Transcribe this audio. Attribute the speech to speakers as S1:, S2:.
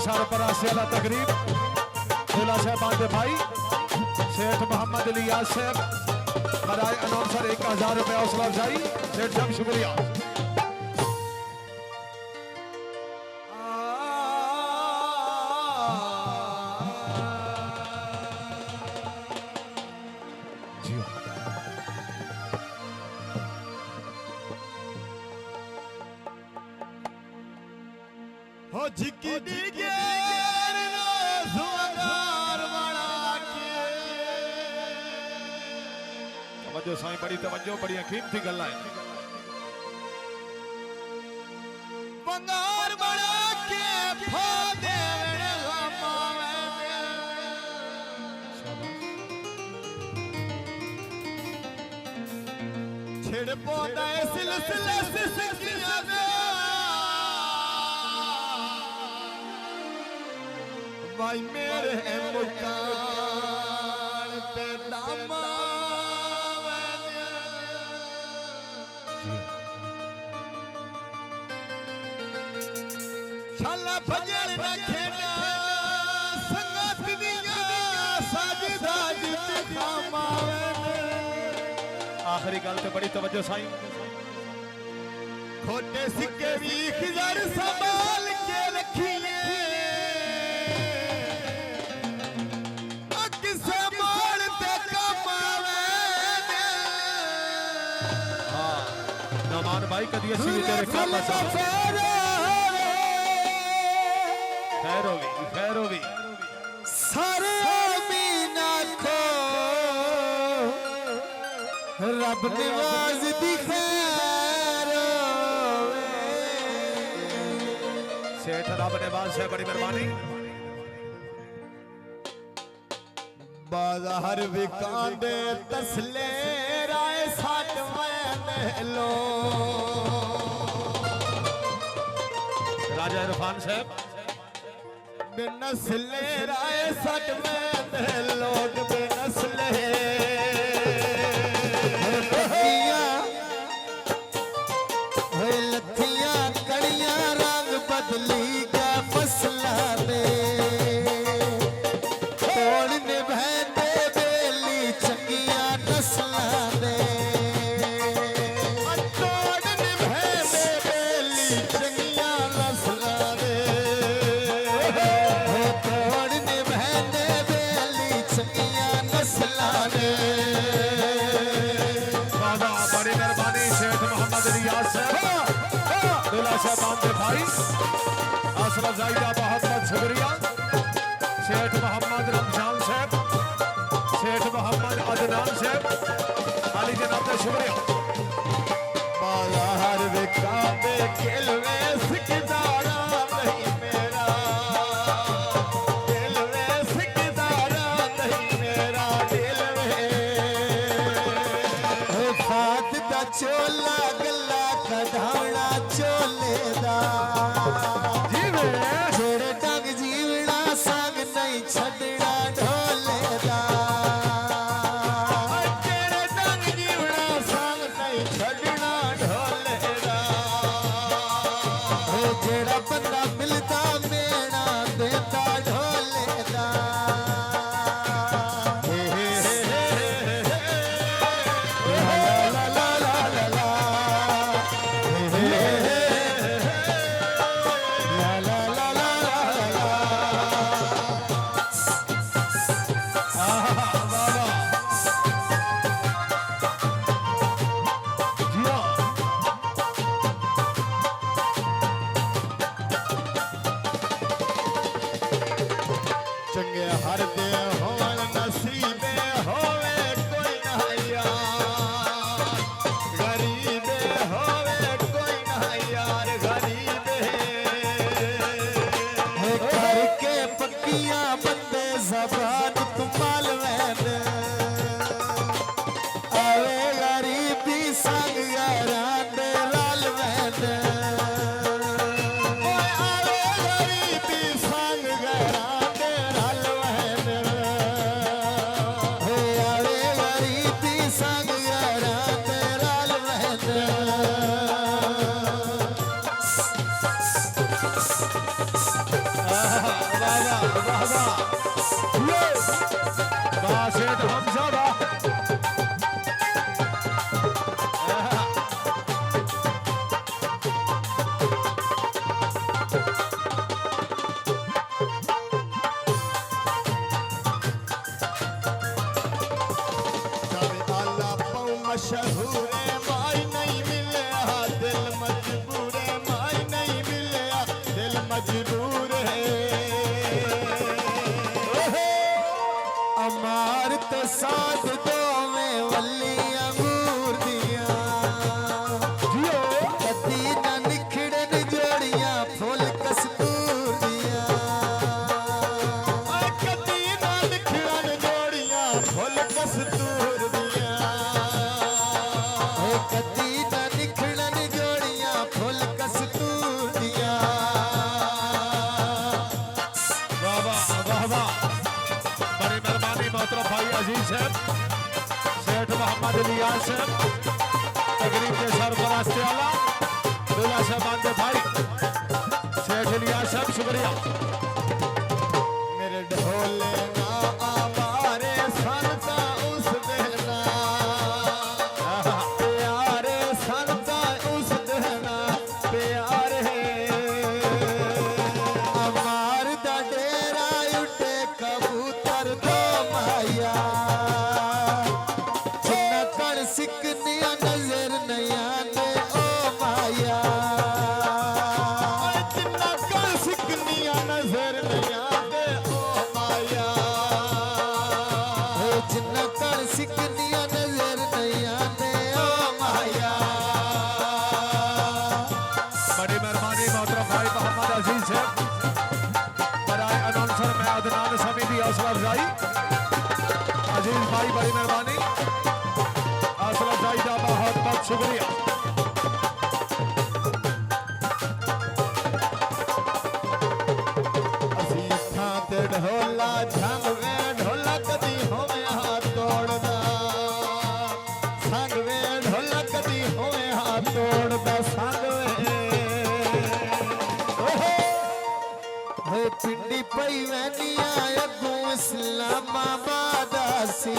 S1: शार परासी वाला तकरीब दूल्हा साहब के भाई शेख मोहम्मद इलियास साहब बराए अनाउंसर 1000 रुपये हौसला अफजाई। सेठ साहब शुक्रिया।
S2: हो झिकी दिगेर नो सुवगार बना के
S1: तवज्जो साईं, बड़ी तवज्जो, बड़ी कीमती गल्ला है।
S2: बंगार बना के फादे गमावे छिड़ पौधा सिलसिले सिसकिया दे भाई मेरे मुकान पे दामा शाला भजन न खेड़ा संगत दिया साजदा जित खामावे।
S1: आखिरी गल ते बड़ी तवज्जो साईं।
S2: खोटे सिक्के भी खिजर संभाल के रखिए
S1: भाई कदी अच्छी तेरे काबा साहब। खैर होगी, खैर होगी।
S2: सारे मीना को रब नवाज दी खैर
S1: सेठ रब नवाज से बड़ी मेहरबानी।
S2: बाजार विकांदे तसले राय साठ लो
S1: राजा इरफान साहब
S2: बेनस्ले राय सट में लोग बेनस्ले लथियां कड़ियां रंग बदली का फसला ने तोड़ने बहते बेली चंगिया नस्ला ने
S1: साहब भाई आसरा जायदा बहुत बहुत शुक्रिया। शेख मोहम्मद रमजान साहब, शेख मोहम्मद अदनान साहब, अली जनाब का शुक्रिया।
S2: बाजार विकाबे किलवे सिकदारा नहीं मेरा दिलवे सिकदारा नहीं मेरा दिलवे फात दा चोला गला कढ़ावड़ा चोले दा जेड़े टंग जीवना संग नहीं छड़ना ढोले दा जेड़े टंग जीवना संग नहीं छड़ना ढोले दा जेड़ा बंदा मिलता मेना देता ढोले दा चंगे हर दे होवन नसीबे होवे कोई ना यार गरीबे होवे कोई ना यार गरीबे करके पक्कियां बंदे जबान तुमाल वैन आवे गरीबी संग यारान दे लाल वैन आवे गरीबी संग यारान मजबूर है अमार तो साथ दो में वल्ली अंगूर दिया
S1: जियो
S2: कदी ना निखड़न जोड़ियां फुल कस्तूर दिया कदी ना निखड़न जोड़ियां फुल कस्तूर दिया कदी ना निखड़न जोड़ियां फुल कस्तूर दिया
S1: वाह वाह वाह वाह बड़ी मेहरबानी मोहतरम भाई अजीज साहब सेठ मोहम्मद इलियास साहब तकरीब के सरफराज आला दूल्हा साहबान के भाई सेठ इलियास साहब शुक्रिया
S2: मेरे ढोले ना आवारे सनता उस देना प्यारे सनता उस देना प्यारे अमार दा डेरा उठे कबूतर दो माया चिन्नकड़ सिकनिया नजर नया ने ओ माया चिन्नकड़ सिकनिया नजर नया ने ओ माया चिन्नकड़ सिकनिया नजर नया ने ओ माया
S1: बड़ी मेहरबानी मोहतरम भाई मोहम्मद अजीज साहब बराए अनाउंसर में अदनान समीदी हौसला अफजाई अजीज भाई बड़ी मेहरबानी हौसला अफजाई का बहुत बहुत शुक्रिया
S2: ਅਸੀਂ ਥਾਂ ਤੇ ਢੋਲਾ ਝੰਗ ਵੇ ਢੋਲਾ ਕਦੀ ਹੋਵੇ ਹੱਥ ਤੋੜਦਾ ਸੰਗ ਵੇ ਢੋਲਾ ਕਦੀ ਹੋਵੇ ਹੱਥ ਤੋੜਦਾ ਸੰਗ ਵੇ ਹੋਏ ਪਿੰਡੀ ਪਈ ਵੈਨੀਆਂ ਅੱਗੋਂ ਇਸਲਾਮਾਬਾਦ ਸੀ